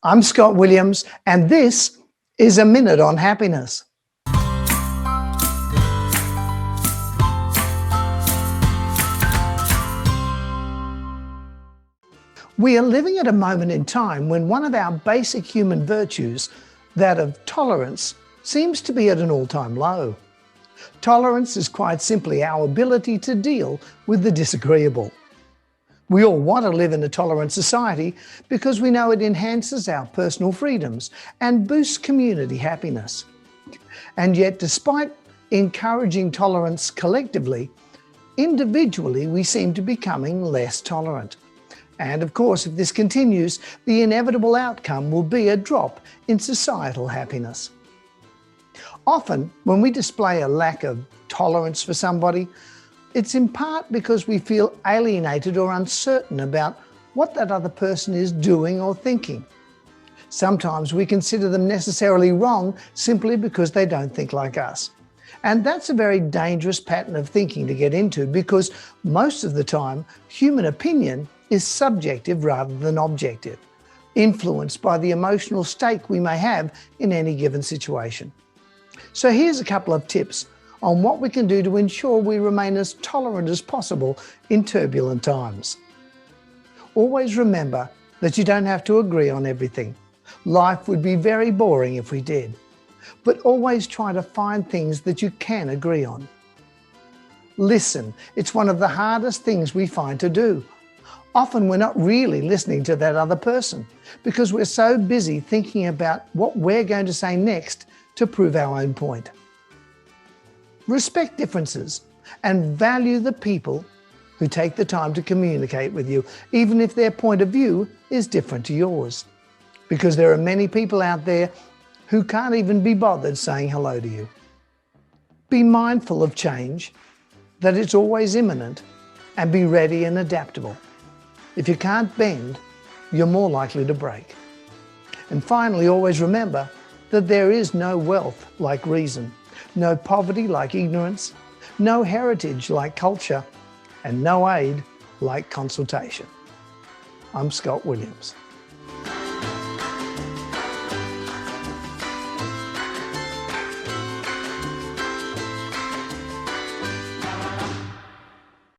I'm Scott Williams, and this is A Minute on Happiness. We are living at a moment in time when one of our basic human virtues, that of tolerance, seems to be at an all-time low. Tolerance is quite simply our ability to deal with the disagreeable. We all want to live in a tolerant society because we know it enhances our personal freedoms and boosts community happiness. And yet, despite encouraging tolerance collectively, individually we seem to be becoming less tolerant. And of course, if this continues, the inevitable outcome will be a drop in societal happiness. Often, when we display a lack of tolerance for somebody, it's in part because we feel alienated or uncertain about what that other person is doing or thinking. Sometimes we consider them necessarily wrong simply because they don't think like us. And that's a very dangerous pattern of thinking to get into, because most of the time, human opinion is subjective rather than objective, influenced by the emotional stake we may have in any given situation. So here's a couple of tips on what we can do to ensure we remain as tolerant as possible in turbulent times. Always remember that you don't have to agree on everything. Life would be very boring if we did. But always try to find things that you can agree on. Listen. It's one of the hardest things we find to do. Often we're not really listening to that other person because we're so busy thinking about what we're going to say next to prove our own point. Respect differences and value the people who take the time to communicate with you, even if their point of view is different to yours. Because there are many people out there who can't even be bothered saying hello to you. Be mindful of change, that it's always imminent, and be ready and adaptable. If you can't bend, you're more likely to break. And finally, always remember that there is no wealth like reason, no poverty like ignorance, no heritage like culture, and no aid like consultation. I'm Scott Williams.